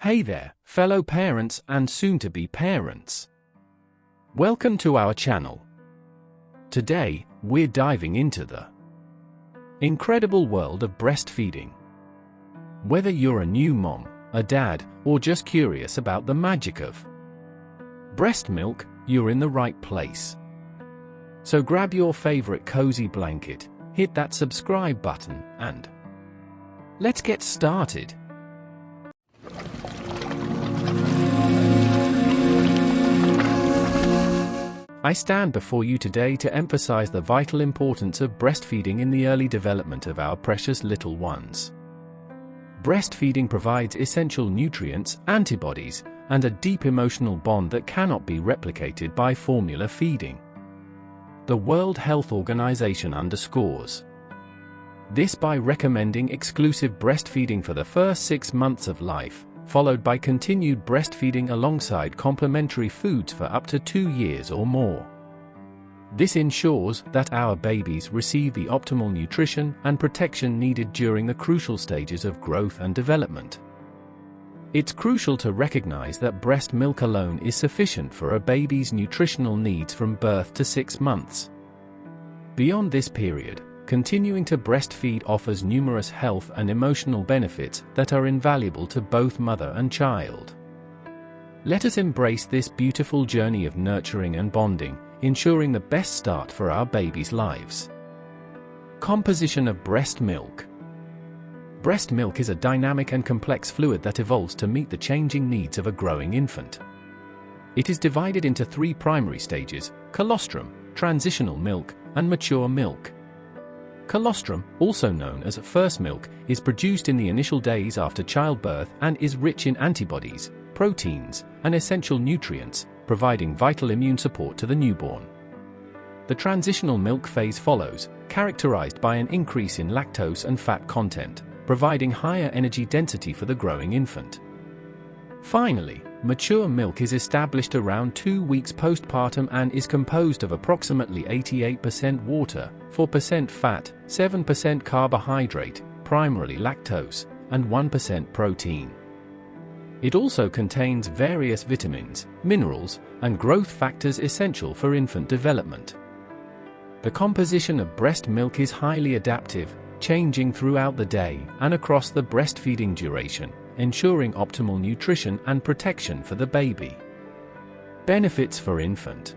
Hey there, fellow parents and soon-to-be parents. Welcome to our channel. Today, we're diving into the incredible world of breastfeeding. Whether you're a new mom, a dad, or just curious about the magic of breast milk, you're in the right place. So grab your favorite cozy blanket, hit that subscribe button, and let's get started. I stand before you today to emphasize the vital importance of breastfeeding in the early development of our precious little ones. Breastfeeding provides essential nutrients, antibodies, and a deep emotional bond that cannot be replicated by formula feeding. The World Health Organization underscores this by recommending exclusive breastfeeding for the first 6 months of life, followed by continued breastfeeding alongside complementary foods for up to 2 years or more. This ensures that our babies receive the optimal nutrition and protection needed during the crucial stages of growth and development. It's crucial to recognize that breast milk alone is sufficient for a baby's nutritional needs from birth to 6 months. Beyond this period, continuing to breastfeed offers numerous health and emotional benefits that are invaluable to both mother and child. Let us embrace this beautiful journey of nurturing and bonding, ensuring the best start for our babies' lives. Composition of breast milk. Breast milk is a dynamic and complex fluid that evolves to meet the changing needs of a growing infant. It is divided into 3 primary stages: colostrum, transitional milk, and mature milk. Colostrum, also known as first milk, is produced in the initial days after childbirth and is rich in antibodies, proteins, and essential nutrients, providing vital immune support to the newborn. The transitional milk phase follows, characterized by an increase in lactose and fat content, providing higher energy density for the growing infant. Finally, mature milk is established around 2 weeks postpartum and is composed of approximately 88% water, 4% fat, 7% carbohydrate, primarily lactose, and 1% protein. It also contains various vitamins, minerals, and growth factors essential for infant development. The composition of breast milk is highly adaptive, changing throughout the day and across the breastfeeding duration, ensuring optimal nutrition and protection for the baby. Benefits for infant.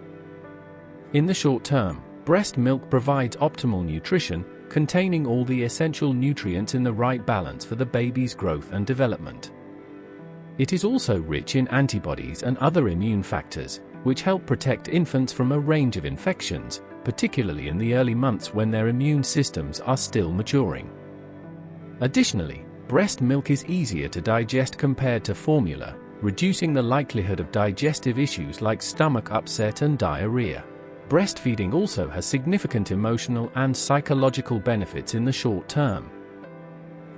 In the short term, breast milk provides optimal nutrition, containing all the essential nutrients in the right balance for the baby's growth and development. It is also rich in antibodies and other immune factors, which help protect infants from a range of infections, particularly in the early months when their immune systems are still maturing. Additionally, breast milk is easier to digest compared to formula, reducing the likelihood of digestive issues like stomach upset and diarrhea. Breastfeeding also has significant emotional and psychological benefits in the short term.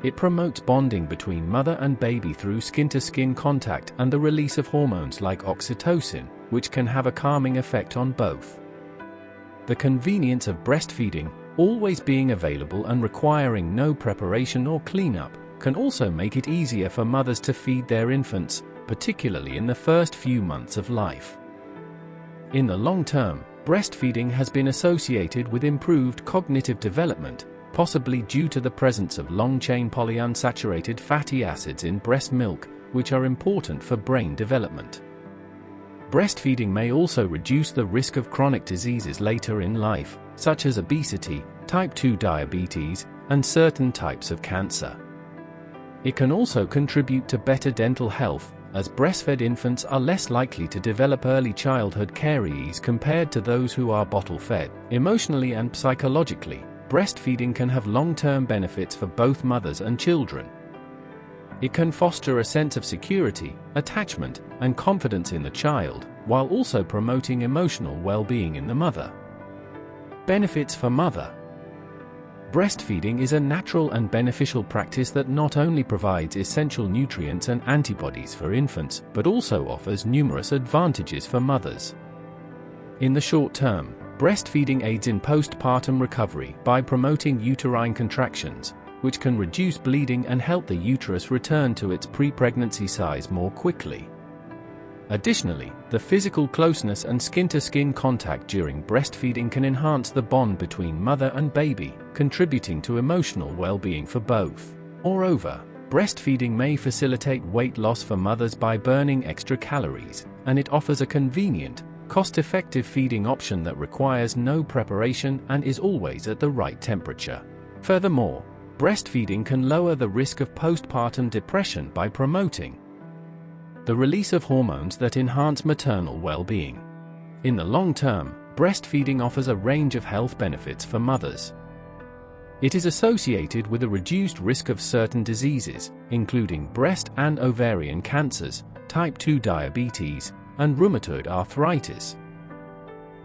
It promotes bonding between mother and baby through skin-to-skin contact and the release of hormones like oxytocin, which can have a calming effect on both. The convenience of breastfeeding, always being available and requiring no preparation or cleanup, can also make it easier for mothers to feed their infants, particularly in the first few months of life. In the long term, breastfeeding has been associated with improved cognitive development, possibly due to the presence of long-chain polyunsaturated fatty acids in breast milk, which are important for brain development. Breastfeeding may also reduce the risk of chronic diseases later in life, such as obesity, type 2 diabetes, and certain types of cancer. It can also contribute to better dental health, as breastfed infants are less likely to develop early childhood caries compared to those who are bottle-fed. Emotionally and psychologically, breastfeeding can have long-term benefits for both mothers and children. It can foster a sense of security, attachment, and confidence in the child, while also promoting emotional well-being in the mother. Benefits for mother. Breastfeeding is a natural and beneficial practice that not only provides essential nutrients and antibodies for infants, but also offers numerous advantages for mothers. In the short term, breastfeeding aids in postpartum recovery by promoting uterine contractions, which can reduce bleeding and help the uterus return to its pre-pregnancy size more quickly. Additionally, the physical closeness and skin-to-skin contact during breastfeeding can enhance the bond between mother and baby, contributing to emotional well-being for both. Moreover, breastfeeding may facilitate weight loss for mothers by burning extra calories, and it offers a convenient, cost-effective feeding option that requires no preparation and is always at the right temperature. Furthermore, breastfeeding can lower the risk of postpartum depression by promoting the release of hormones that enhance maternal well-being. In the long term, breastfeeding offers a range of health benefits for mothers. It is associated with a reduced risk of certain diseases, including breast and ovarian cancers, type 2 diabetes, and rheumatoid arthritis.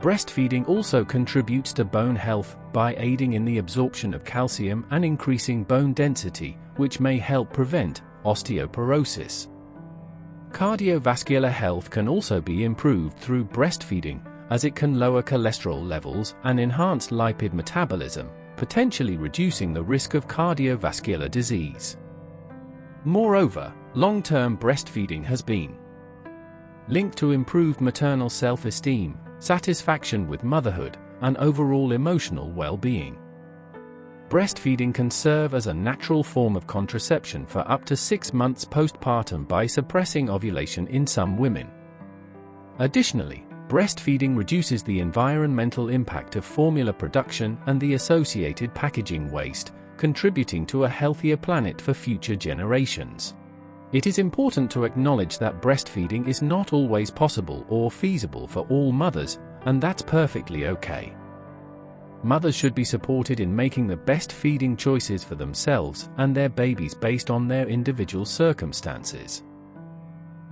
Breastfeeding also contributes to bone health by aiding in the absorption of calcium and increasing bone density, which may help prevent osteoporosis. Cardiovascular health can also be improved through breastfeeding, as it can lower cholesterol levels and enhance lipid metabolism, potentially reducing the risk of cardiovascular disease. Moreover, long-term breastfeeding has been linked to improved maternal self-esteem, satisfaction with motherhood, and overall emotional well-being. Breastfeeding can serve as a natural form of contraception for up to 6 months postpartum by suppressing ovulation in some women. Additionally, breastfeeding reduces the environmental impact of formula production and the associated packaging waste, contributing to a healthier planet for future generations. It is important to acknowledge that breastfeeding is not always possible or feasible for all mothers, and that's perfectly okay. Mothers should be supported in making the best feeding choices for themselves and their babies based on their individual circumstances.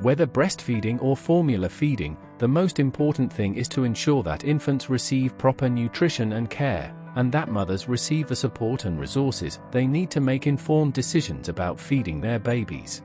Whether breastfeeding or formula feeding, the most important thing is to ensure that infants receive proper nutrition and care, and that mothers receive the support and resources they need to make informed decisions about feeding their babies.